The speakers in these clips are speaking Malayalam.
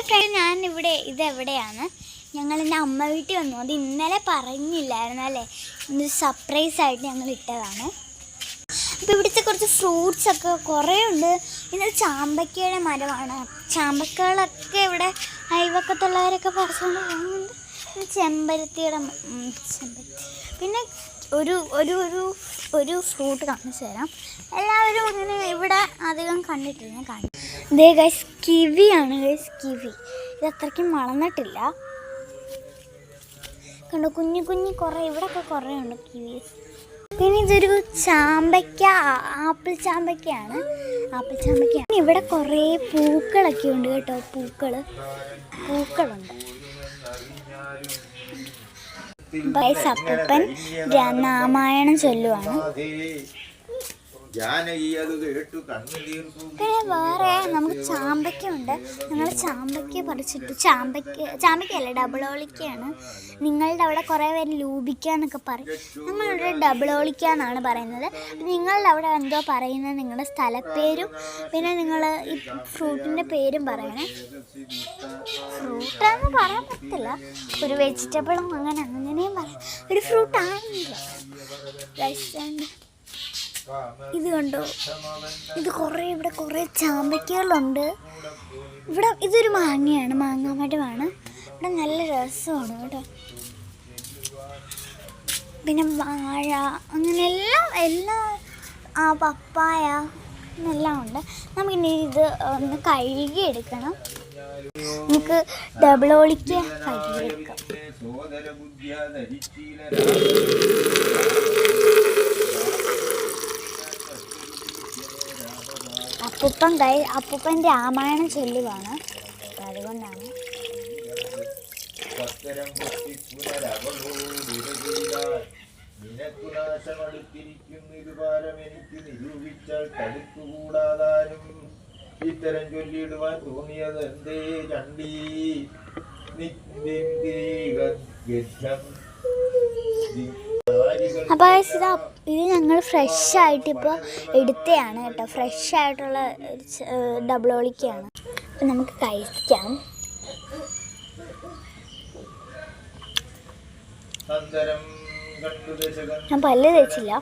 ഫ്രണ്ട്, ഇതെവിടെയാണ്? ഞങ്ങൾ എൻ്റെ അമ്മ വീട്ടിൽ വന്നു. അത് ഇന്നലെ പറഞ്ഞില്ലായിരുന്നു അല്ലേ? ഇന്ന് സർപ്രൈസായിട്ട് ഞങ്ങൾ ഇട്ടതാണ്. അപ്പോൾ ഇവിടുത്തെ കുറച്ച് ഫ്രൂട്ട്സൊക്കെ കുറേ ഉണ്ട്. ഇത് ചാമ്പക്കയുടെ മരമാണ്. ചാമ്പക്കകളൊക്കെ ഇവിടെ അയൽവക്കത്തുള്ളവരൊക്കെ പറിച്ചുകൊണ്ട് പോകുന്നുണ്ട്. ചെമ്പരത്തിയുടെ പിന്നെ ഒരു ഒരു ഒരു ഒരു ഫ്രൂട്ട് കാണിച്ചു തരാം. എല്ലാവരും ഇങ്ങനെ ഇവിടെ അധികം കണ്ടിട്ടില്ല. ഞാൻ കാണും. ഇതേ ഗൈസ്, കിവിയാണ് ഗൈസ്, കിവി. ഇത് അത്രയ്ക്കും വളർന്നിട്ടില്ല. കണ്ടോ, കുഞ്ഞു കുഞ്ഞു കുറേ ഇവിടെയൊക്കെ കുറേ ഉണ്ട് കിവി. പിന്നെ ഇതൊരു ചാമ്പയ്ക്ക, ആപ്പിൾ ചാമ്പയ്ക്കയാണ്. ഇവിടെ കുറേ പൂക്കളൊക്കെ ഉണ്ട് കേട്ടോ. പൂക്കളുണ്ട്. അപ്പൂപ്പൻ രാമായണം ചൊല്ലുവാണ്. പിന്നെ വേറെ നമുക്ക് ചാമ്പയ്ക്കുണ്ട്. ഞങ്ങൾ ചാമ്പയ്ക്ക പറിച്ചിട്ടു. ചാമ്പയ്ക്കല്ല, ഡബിളോളിക്കയാണ്. നിങ്ങളുടെ അവിടെ കുറേ പേര് ലൂബിക്ക എന്നൊക്കെ പറയും. ഞങ്ങളിവിടെ ഡബിളോളിക്ക എന്നാണ് പറയുന്നത്. നിങ്ങളുടെ അവിടെ എന്തോ പറയുന്നത് നിങ്ങളുടെ സ്ഥലപ്പേരും പിന്നെ നിങ്ങൾ ഈ ഫ്രൂട്ടിൻ്റെ പേരും പറയണേ. ഫ്രൂട്ടാന്ന് പറയാൻ പറ്റില്ല, ഒരു വെജിറ്റബിളും അങ്ങനെയും പറയാം. ഒരു ഫ്രൂട്ടാണെന്നില്ല. ഇത് കണ്ടോ, ഇത് ഇവിടെ കുറേ ചാമ്പയ്ക്കകളുണ്ട്. ഇതൊരു മാങ്ങയാണ്, മാങ്ങാമരമാണ്. ഇവിടെ നല്ല രസമാണ് കേട്ടോ. പിന്നെ വാഴ, അങ്ങനെ എല്ലാം പപ്പായ എല്ലാം ഉണ്ട്. നമുക്കിനി ഇത് ഒന്ന് കഴുകിയെടുക്കണം. നമുക്ക് ഡബിളോളിക്ക കഴുകിയെടുക്കാം. അപ്പൂപ്പൻ രാമായണം ചൊല്ലുവാണ്, അതുകൊണ്ടാണ്. ഇത്തരം ചൊല്ലിയിടുവാൻ തോന്നിയത് എന്തേ ചണ്ടീ. അപ്പോൾ ഇത് ഞങ്ങൾ ഫ്രഷായിട്ട് ഇപ്പോൾ എടുത്തതാണ് കേട്ടോ. ഫ്രഷായിട്ടുള്ള ഡബിളോളിക്കയാണ്. അപ്പം നമുക്ക് കഴിക്കാം. ഞാൻ പല്ല് തേച്ചില്ല.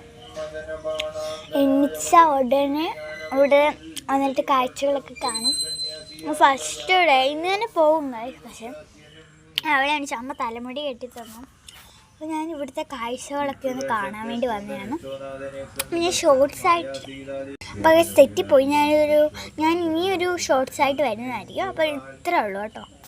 എണ്ണിച്ച ഉടനെ ഇവിടെ വന്നിട്ട് കാഴ്ചകളൊക്കെ കാണും. ഫസ്റ്റ് ഡേ ഇന്ന് തന്നെ പോകും. പക്ഷെ അവിടെയാണ് അമ്മ തലമുടി കെട്ടി തന്നു. അപ്പോൾ ഞാൻ ഇവിടുത്തെ കാഴ്ചകളൊക്കെ ഒന്ന് കാണാൻ വേണ്ടി വന്നതാണ്. പിന്നെ ഷോർട്സായിട്ട് അപ്പോൾ തെറ്റിപ്പോയി. ഞാൻ ഇനിയൊരു ഷോർട്സായിട്ട് വരുന്നതായിരിക്കും. അപ്പോൾ ഇത്രേ ഉള്ളൂ കേട്ടോ.